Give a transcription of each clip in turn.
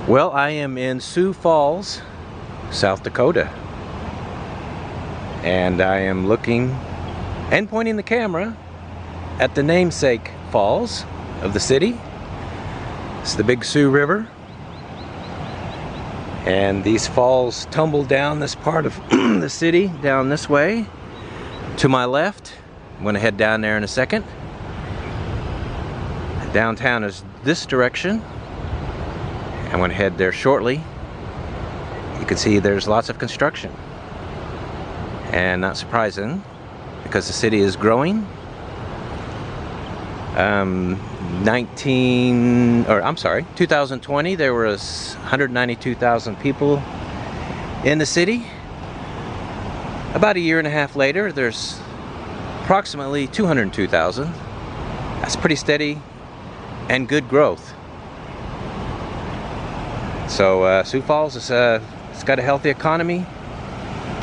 Well, I am in Sioux Falls, South Dakota, and I am looking and pointing the camera at the namesake falls of the city. It's the Big Sioux River, and these falls tumble down this part of the city, down this way to my left. I'm going to head down there in a second. Downtown is this direction. I'm going to head there shortly. You can see there's lots of construction, and not surprising because the city is growing. 2020 there was 192,000 people in the city. About a year and a half later there's approximately 202,000. That's pretty steady and good growth. So Sioux Falls is it's got a healthy economy.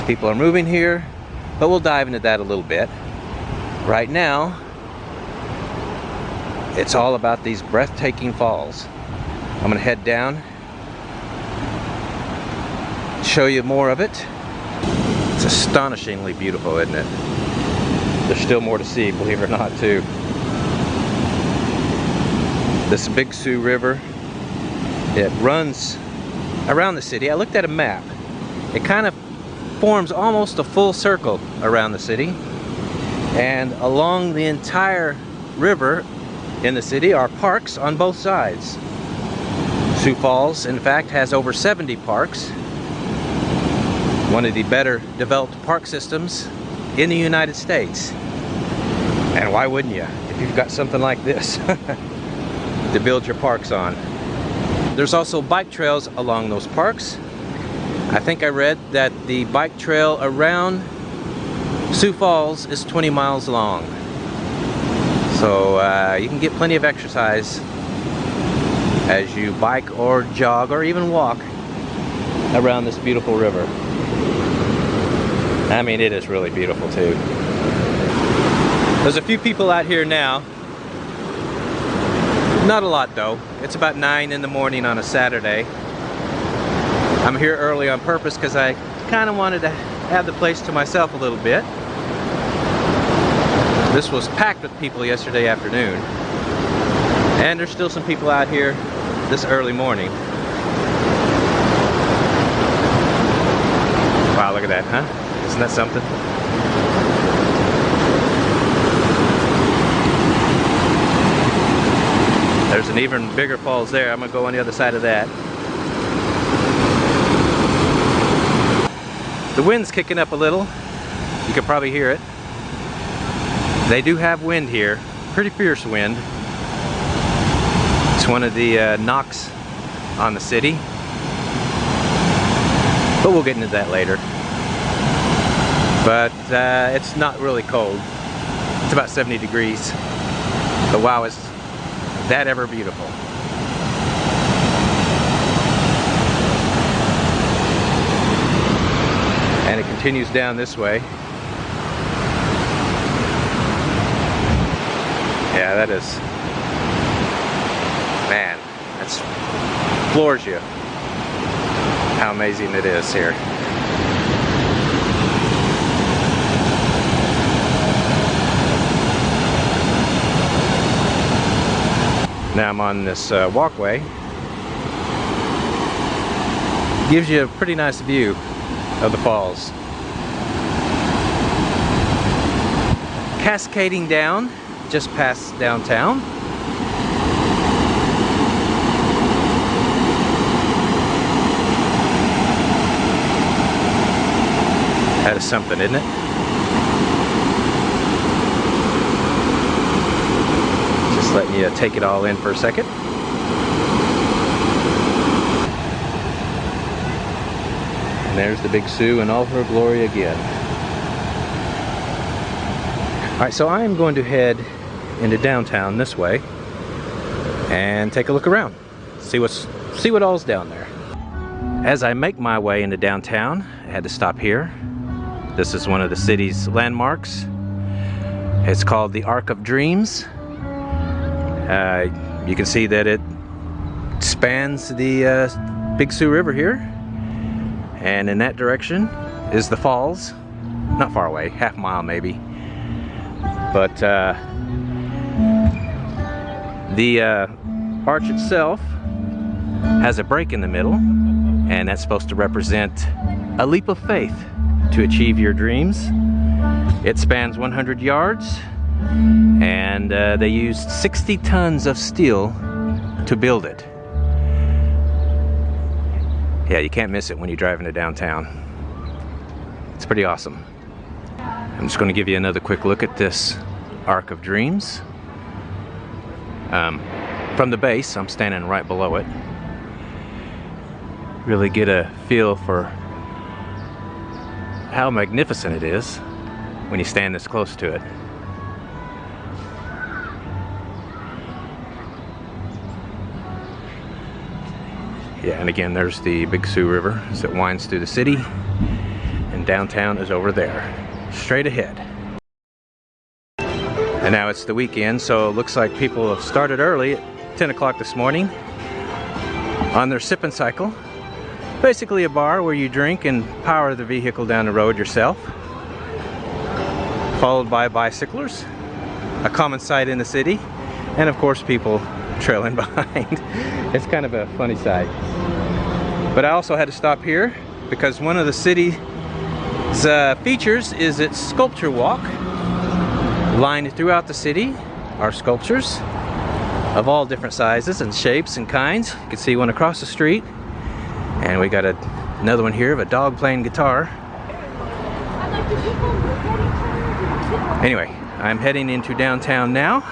People are moving here, but we'll dive into that a little bit. Right now, it's all about these breathtaking falls. I'm gonna head down, show you more of it. It's astonishingly beautiful, isn't it? There's still more to see, believe it or not, too. This Big Sioux River, it runs around the city. I looked at a map. It kind of forms almost a full circle around the city, and along the entire river in the city are parks on both sides. Sioux Falls, in fact, has over 70 parks. One of the better developed park systems in the United States. And why wouldn't you, if you've got something like this to build your parks on? There's also bike trails along those parks. I think I read that the bike trail around Sioux Falls is 20 miles long. So you can get plenty of exercise as you bike or jog or even walk around this beautiful river. I mean, it is really beautiful too. There's a few people out here now. Not a lot though. It's about 9 in the morning on a Saturday. I'm here early on purpose because I kind of wanted to have the place to myself a little bit. This was packed with people yesterday afternoon, and there's still some people out here this early morning. Wow, look at that, huh? Isn't that something? There's an even bigger falls there. I'm gonna go on the other side of that. The wind's kicking up a little. You can probably hear it. They do have wind here, pretty fierce wind. It's one of the knocks on the city, but we'll get into that later. But it's not really cold. It's about 70 degrees. But wow, is that ever beautiful. And it continues down this way. Yeah, that is, man, that's floors you how amazing it is here. Now I'm on this walkway. Gives you a pretty nice view of the falls. Cascading down just past downtown. That is something, isn't it? Just letting you take it all in for a second. And there's the Big Sioux in all her glory again. Alright, so I am going to head into downtown this way and take a look around. See what all's down there. As I make my way into downtown, I had to stop here. This is one of the city's landmarks. It's called the Arc of Dreams. You can see that it spans the Big Sioux River here, and in that direction is the falls. Not far away, half a mile maybe. But the arch itself has a break in the middle, and that's supposed to represent a leap of faith to achieve your dreams. It spans 100 yards, and they used 60 tons of steel to build it. Yeah, you can't miss it when you drive into downtown. It's pretty awesome. I'm just going to give you another quick look at this Arc of Dreams. From the base, I'm standing right below it. Really get a feel for how magnificent it is when you stand this close to it. Yeah, and again, there's the Big Sioux River as it winds through the city, and downtown is over there, straight ahead. And now it's the weekend, so it looks like people have started early at 10 o'clock this morning on their sipping cycle. Basically a bar where you drink and power the vehicle down the road yourself, followed by bicyclers, a common sight in the city, and of course people trailing behind. It's kind of a funny sight. But I also had to stop here because one of the city's features is its sculpture walk. Lined throughout the city are sculptures of all different sizes and shapes and kinds. You can see one across the street, and we got another one here of a dog playing guitar. Anyway, I'm heading into downtown now.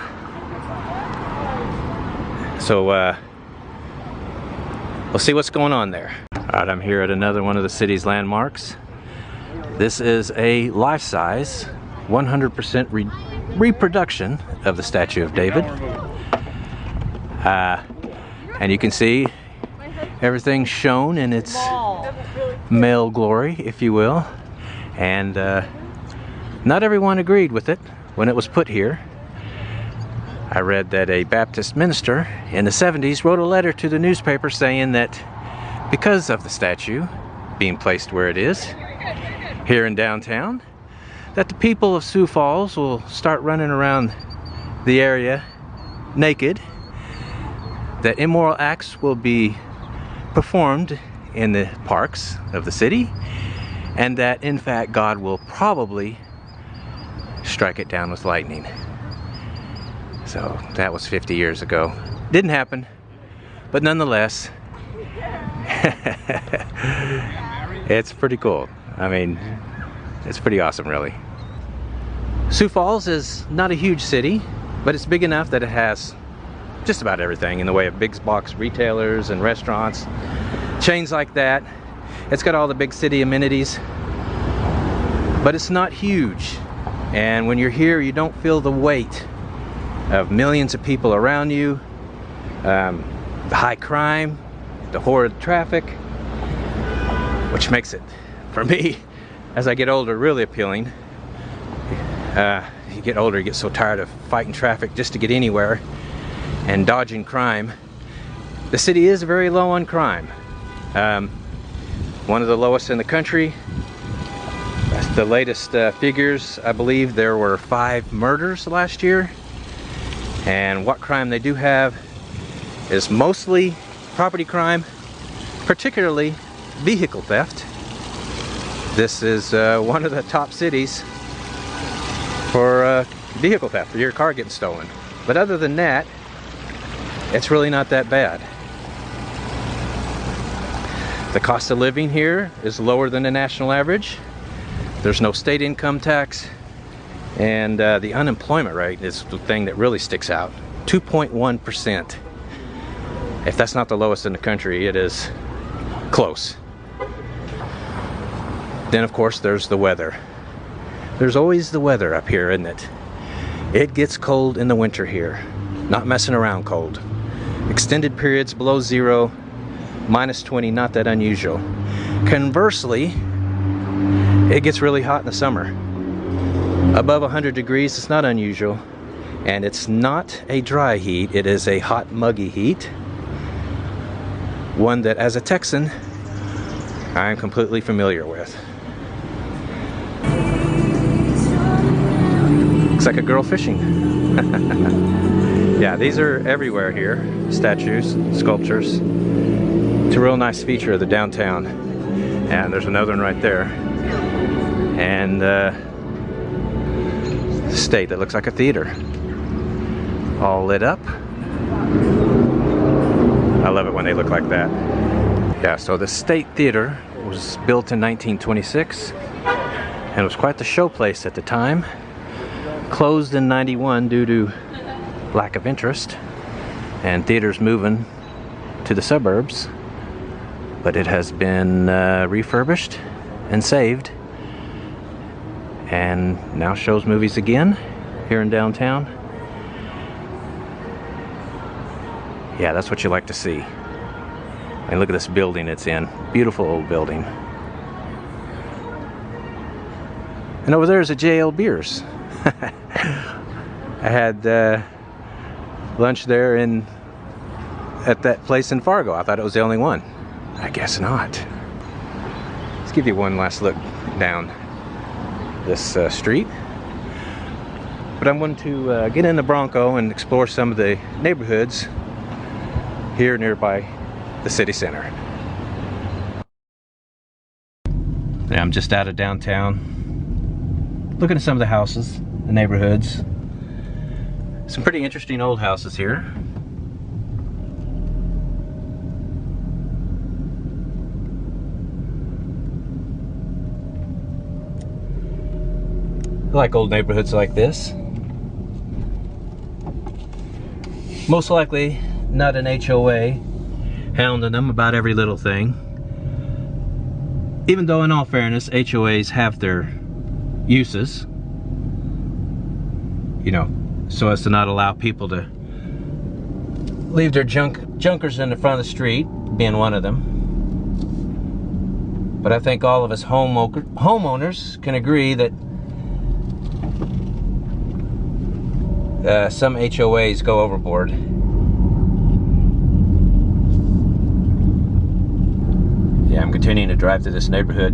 So we'll see what's going on there. Alright, I'm here at another one of the city's landmarks. This is a life-size 100% reproduction of the statue of David. And you can see everything shown in its male glory, if you will. And not everyone agreed with it when it was put here. I read that a Baptist minister in the 70s wrote a letter to the newspaper saying that because of the statue being placed where it is here in downtown, that the people of Sioux Falls will start running around the area naked, that immoral acts will be performed in the parks of the city, and that in fact God will probably strike it down with lightning. So that was 50 years ago. Didn't happen, but nonetheless, it's pretty cool. I mean, it's pretty awesome, really. Sioux Falls is not a huge city, but it's big enough that it has just about everything in the way of big box retailers and restaurants, chains like that. It's got all the big city amenities, but it's not huge. And when you're here, you don't feel the weight of millions of people around you, the high crime, the horrid traffic, which makes it, for me, as I get older, really appealing. You get older, you get so tired of fighting traffic just to get anywhere and dodging crime. The city is very low on crime. One of the lowest in the country. That's the latest figures. I believe there were 5 murders last year. And what crime they do have is mostly property crime, particularly vehicle theft. This is one of the top cities for vehicle theft, for your car getting stolen. But other than that, it's really not that bad. The cost of living here is lower than the national average. There's no state income tax. And the unemployment rate is the thing that really sticks out. 2.1%. If that's not the lowest in the country, it is close. Then of course there's the weather. There's always the weather up here, isn't it? It gets cold in the winter here. Not messing around cold. Extended periods below zero, -20, not that unusual. Conversely, it gets really hot in the summer. Above 100 degrees, it's not unusual. And it's not a dry heat, it is a hot, muggy heat. one that as a Texan I am completely familiar with. Looks like a girl fishing. Yeah, these are everywhere here. Statues, sculptures. It's a real nice feature of the downtown. And there's another one right there. And state that looks like a theater. All lit up. I love it when they look like that. Yeah, so the State Theater was built in 1926 and it was quite the showplace at the time. Closed in '91 due to lack of interest and theaters moving to the suburbs. But it has been refurbished and saved and now shows movies again here in downtown. Yeah, that's what you like to see. And look at this building it's in. Beautiful old building. And over there is a JL Beers. I had lunch there at that place in Fargo. I thought it was the only one. I guess not. Let's give you one last look down this street. But I'm going to get in the Bronco and explore some of the neighborhoods here nearby the city center. Yeah, I'm just out of downtown, looking at some of the houses, the neighborhoods. Some pretty interesting old houses here. I like old neighborhoods like this. Most likely not an HOA hounding them about every little thing. Even though in all fairness, HOAs have their uses. You know, so as to not allow people to leave their junkers in the front of the street, being one of them. But I think all of us homeowners can agree that some HOAs go overboard. Yeah, I'm continuing to drive through this neighborhood.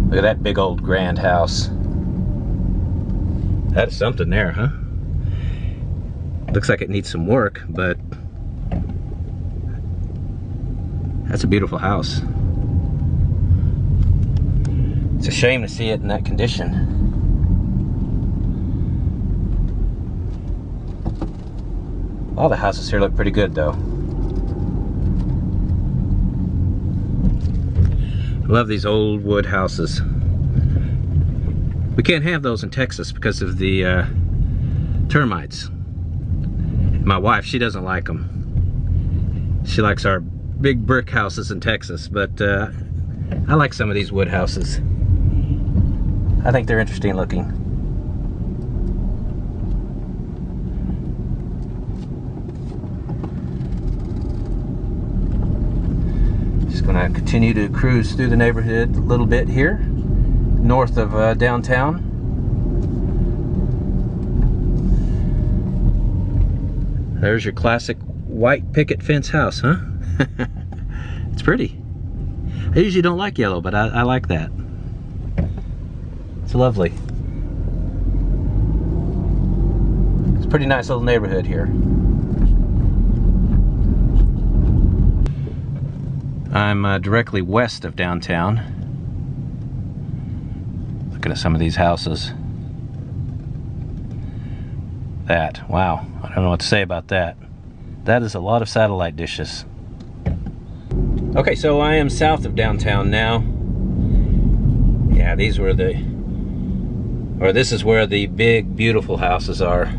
Look at that big old grand house. That's something there, huh? Looks like it needs some work, but that's a beautiful house. It's a shame to see it in that condition. All the houses here look pretty good though. I love these old wood houses. We can't have those in Texas because of the termites. My wife, she doesn't like them. She likes our big brick houses in Texas, but I like some of these wood houses. I think they're interesting looking. Just gonna continue to cruise through the neighborhood a little bit here, north of downtown. There's your classic white picket fence house, huh? It's pretty. I usually don't like yellow, but I like that. It's lovely. It's a pretty nice little neighborhood here. I'm directly west of downtown. Looking at some of these houses. That, wow, I don't know what to say about that. That is a lot of satellite dishes. Okay, so I am south of downtown now. Yeah, these were the, or this is where the big, beautiful houses are.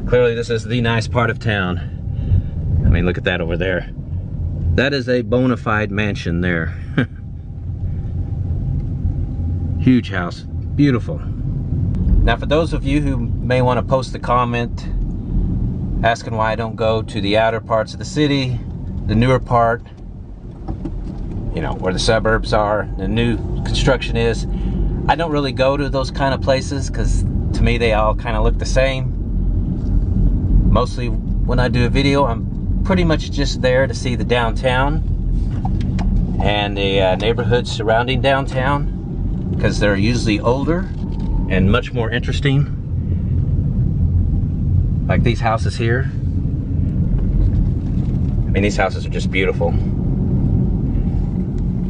Clearly this is the nice part of town. I mean, look at that over there. That is a bona fide mansion there. Huge house, beautiful. Now for those of you who may want to post a comment asking why I don't go to the outer parts of the city, the newer part, you know, where the suburbs are, the new construction is, I don't really go to those kind of places because to me they all kind of look the same. Mostly when I do a video, I'm pretty much just there to see the downtown and the neighborhoods surrounding downtown, because they're usually older and much more interesting. Like these houses here. I mean, these houses are just beautiful.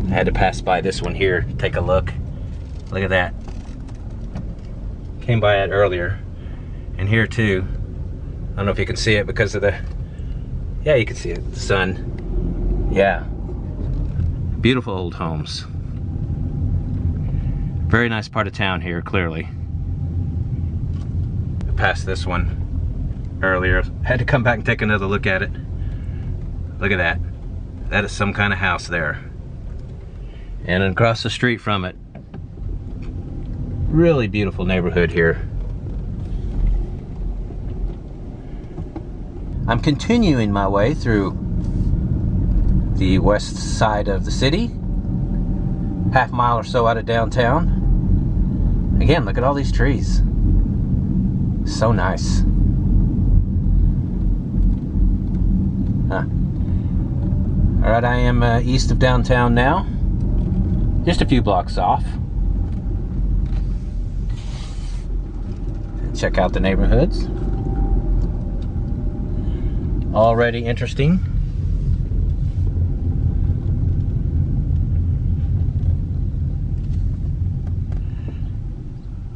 I had to pass by this one here, take a look. Look at that. Came by it earlier. And here too. I don't know if you can see it because of the, yeah, you can see it, the sun. Yeah. Beautiful old homes. Very nice part of town here, clearly. I passed this one earlier. Had to come back and take another look at it. Look at that. That is some kind of house there. And across the street from it, really beautiful neighborhood here. I'm continuing my way through the west side of the city, half mile or so out of downtown. Again, look at all these trees. So nice. All right, I am east of downtown now, just a few blocks off. Check out the neighborhoods. Already interesting.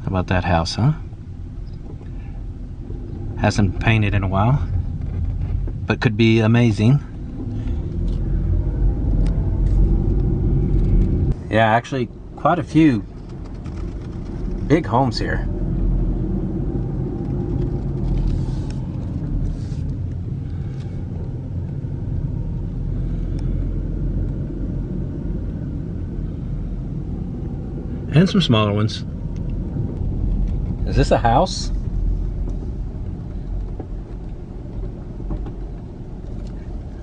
How about that house, huh? Hasn't painted in a while, but could be amazing. Yeah, actually quite a few big homes here. And some smaller ones. Is this a house?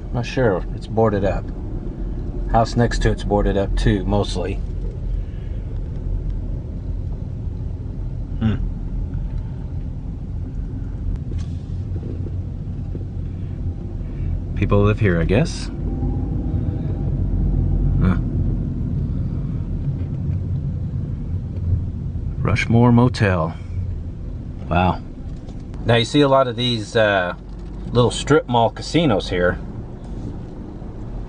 I'm not sure. It's boarded up. House next to it's boarded up too, mostly. People live here, I guess. Rushmore Motel. Wow. Now you see a lot of these little strip mall casinos here.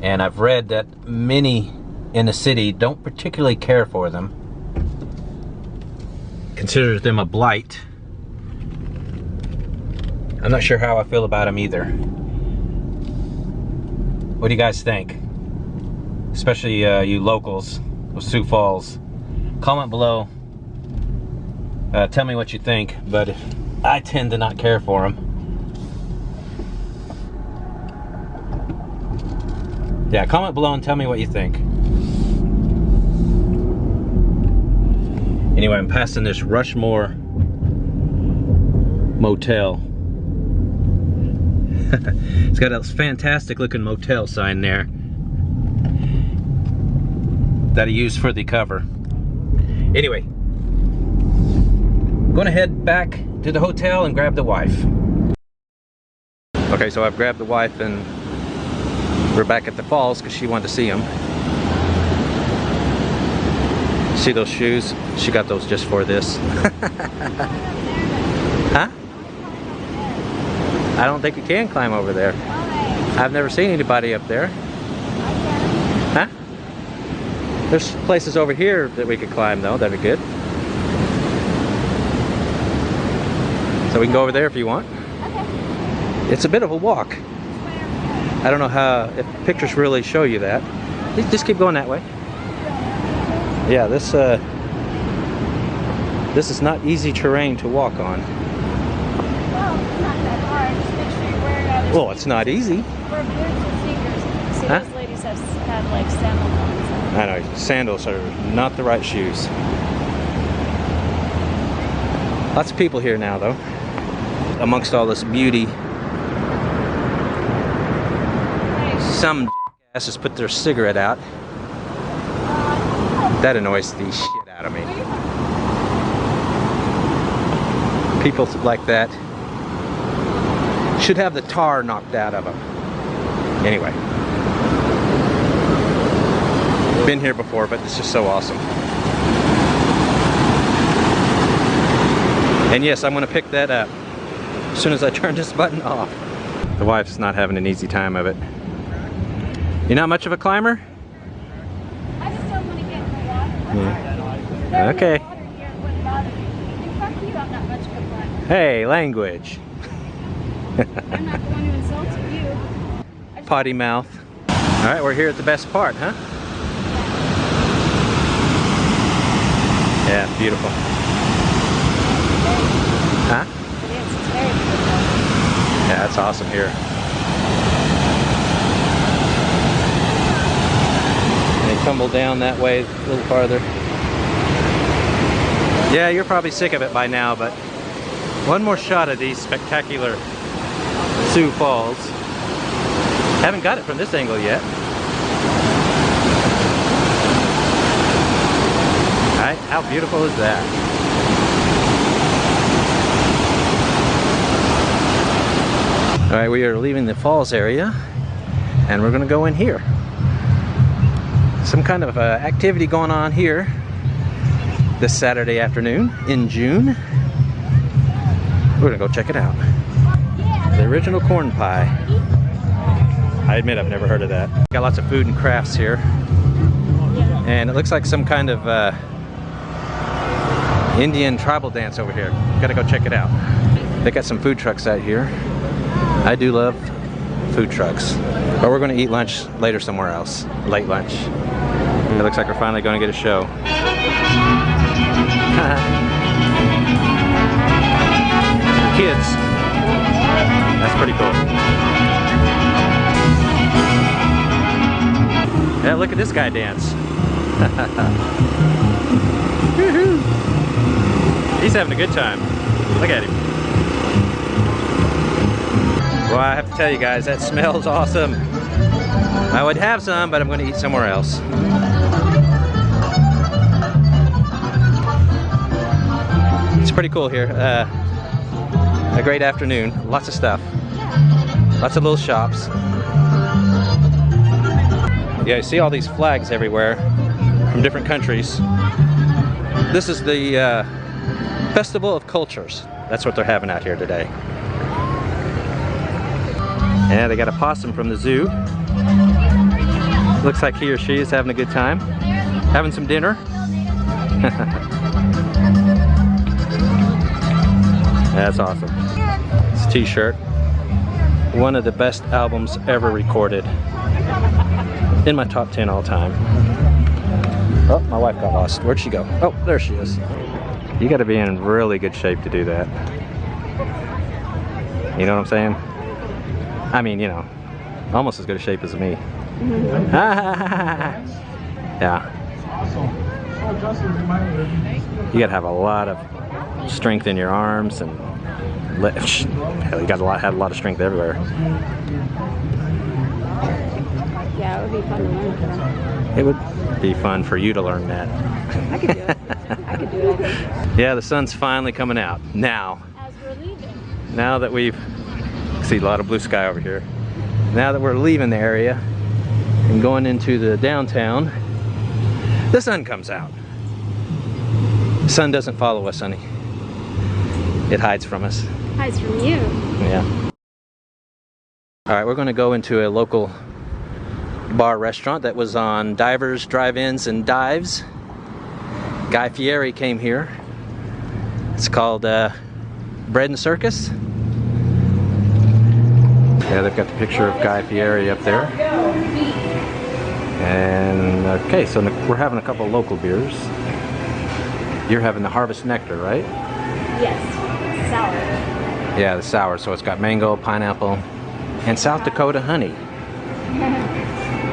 And I've read that many in the city don't particularly care for them. Consider them a blight. I'm not sure how I feel about them either. What do you guys think? Especially you locals of Sioux Falls. Comment below. Tell me what you think, but I tend to not care for them. Yeah, comment below and tell me what you think. Anyway, I'm passing this Rushmore Motel. It's got a fantastic looking motel sign there that I used for the cover. Anyway, I'm gonna head back to the hotel and grab the wife. Okay, so I've grabbed the wife and we're back at the falls because she wanted to see them. See those shoes? She got those just for this. Huh? I don't think you can climb over there. I've never seen anybody up there. Huh? There's places over here that we could climb though, that'd be good. So we can go over there if you want. Okay. It's a bit of a walk. I don't know how, if pictures really show you that. Just keep going that way. Yeah, this is not easy terrain to walk on. Well, it's not that hard. Just make sure you're wearing other Well, it's not easy. Wear boots and sneakers. See, Huh? those ladies have like sandals on. I know, sandals are not the right shoes. Lots of people here now though. Amongst all this beauty. Some asses put their cigarette out. That annoys the shit out of me. People like that Should have the tar knocked out of them. Anyway. Been here before, but it's just so awesome. And yes, I'm going to pick that up as soon as I turn this button off. The wife's not having an easy time of it. You're not much of a climber? I just don't want to get in the water. Yeah. Okay. Water here wouldn't bother me. And fuck you, I'm not much of a climber. Hey, language. I'm not the one who insulted you. Potty mouth. All right, we're here at the best part, huh? Yeah, beautiful. Huh? It is. It's very beautiful. Yeah, it's awesome here. They tumble down that way a little farther. Yeah, you're probably sick of it by now, but one more shot of these spectacular Sioux Falls. Haven't got it from this angle yet. Alright, how beautiful is that? Alright, we are leaving the falls area and we're going to go in here. Some kind of activity going on here this Saturday afternoon in June. We're going to go check it out. The original corn pie. I admit I've never heard of that. Got lots of food and crafts here. And it looks like some kind of Indian tribal dance over here. Gotta go check it out. They got some food trucks out here. I do love food trucks. But we're gonna eat lunch later somewhere else. Late lunch. It looks like we're finally gonna get a show. Kids. That's pretty cool. Yeah, look at this guy dance. He's having a good time. Look at him. Well, I have to tell you guys, that smells awesome. I would have some, but I'm going to eat somewhere else. It's pretty cool here. A great afternoon. Lots of stuff. Lots of little shops. Yeah, you see all these flags everywhere from different countries. This is the Festival of Cultures. That's what they're having out here today. Yeah, they got a possum from the zoo. Looks like he or she is having a good time. Having some dinner. That's awesome. It's a t-shirt. One of the best albums ever recorded. In my top 10 all time. Oh, my wife got lost. Where'd she go? Oh, there she is. You gotta be in really good shape to do that. You know what I'm saying? I mean, you know, almost as good a shape as me. Yeah. You gotta have a lot of strength in your arms and hell, you gotta have a lot of strength everywhere. Yeah, it would be fun to learn that. It would be fun for you to learn that. I could do it. I could do it, I think. Yeah, the sun's finally coming out. Now. As we're leaving. Now that we've... See a lot of blue sky over here. Now that we're leaving the area and going into the downtown, the sun comes out. The sun doesn't follow us, honey. It hides from us. Hides from you. Yeah. Alright, we're going to go into a local bar restaurant that was on Divers, Drive-Ins, and Dives. Guy Fieri came here. It's called Bread and Circus. Yeah, they've got the picture of Guy Fieri up there. And okay, so we're having a couple of local beers. You're having the Harvest Nectar, right? Yes, sour. Yeah, the sour. So it's got mango, pineapple, and South Dakota honey.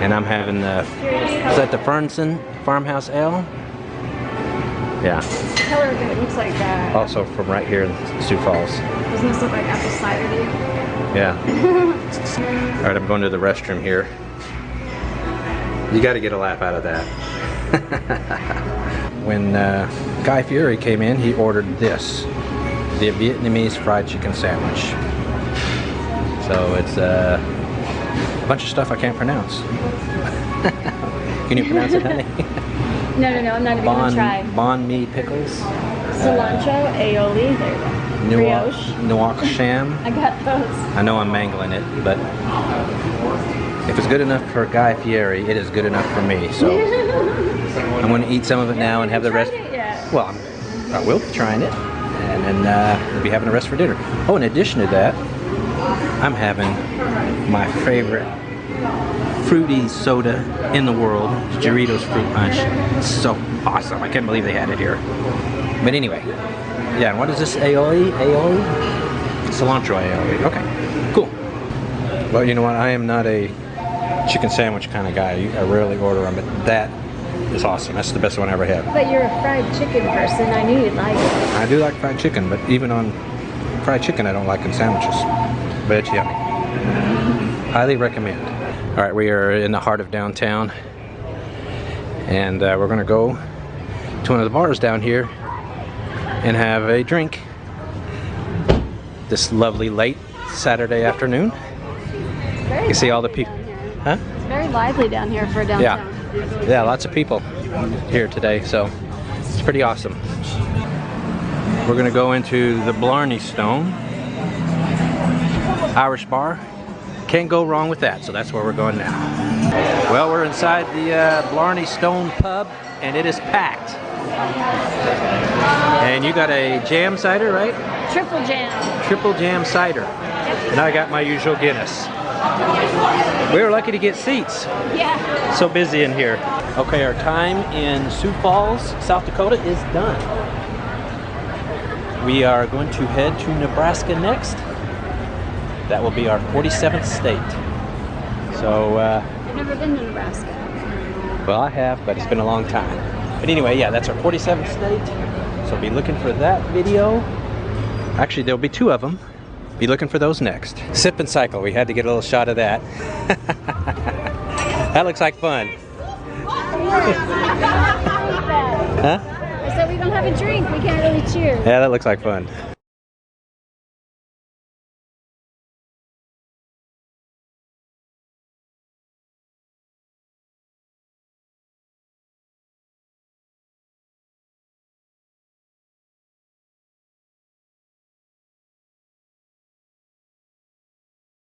And I'm having the, is that the Fernson Farmhouse Ale? Yeah. The color of it looks like also from right here in Sioux Falls. Doesn't this look like apple cider to you? Yeah. Alright, I'm going to the restroom here. You got to get a laugh out of that. When Guy Fieri came in, he ordered this. The Vietnamese fried chicken sandwich. So it's a bunch of stuff I can't pronounce. Can you pronounce it, honey? No, I'm not even gonna try. Banh mi pickles. Cilantro, aioli, there you go. Brioche. Nuoc sham. I got those. I know I'm mangling it, but if it's good enough for Guy Fieri, it is good enough for me. So I'm going to eat some of it now and have the rest. Well, I will be trying it, and then we'll be having the rest for dinner. Oh, in addition to that, I'm having my favorite fruity soda in the world, Doritos Fruit Punch. It's so awesome. I can't believe they had it here. But anyway, yeah, and what is this? Aioli? Aioli? Cilantro aioli. Okay, cool. Well, you know what? I am not a chicken sandwich kind of guy. I rarely order them, but that is awesome. That's the best one I ever had. But you're a fried chicken person. I knew you'd like it. I do like fried chicken, but even on fried chicken, I don't like in sandwiches. But it's yummy. Highly recommend. All right, we are in the heart of downtown, and we're going to go to one of the bars down here and have a drink this lovely late Saturday afternoon. You see all the people. Huh? It's very lively down here for downtown. Yeah, lots of people here today, so it's pretty awesome. We're going to go into the Blarney Stone Irish bar. Can't go wrong with that, so that's where we're going now. Well, we're inside the Blarney Stone pub, and it is packed. And you got a jam cider, right? Triple jam. Triple jam cider. Yep. And I got my usual Guinness. We were lucky to get seats. Yeah. So busy in here. Okay, our time in Sioux Falls, South Dakota is done. We are going to head to Nebraska next. That will be our 47th state. So, I've never been to Nebraska. Well, I have, but it's been a long time. But anyway, yeah, that's our 47th state. So be looking for that video. Actually, there'll be 2 of them. Be looking for those next. Sip and cycle. We had to get a little shot of that. That looks like fun. Huh? I said we don't have a drink. We can't really cheer. Yeah, that looks like fun.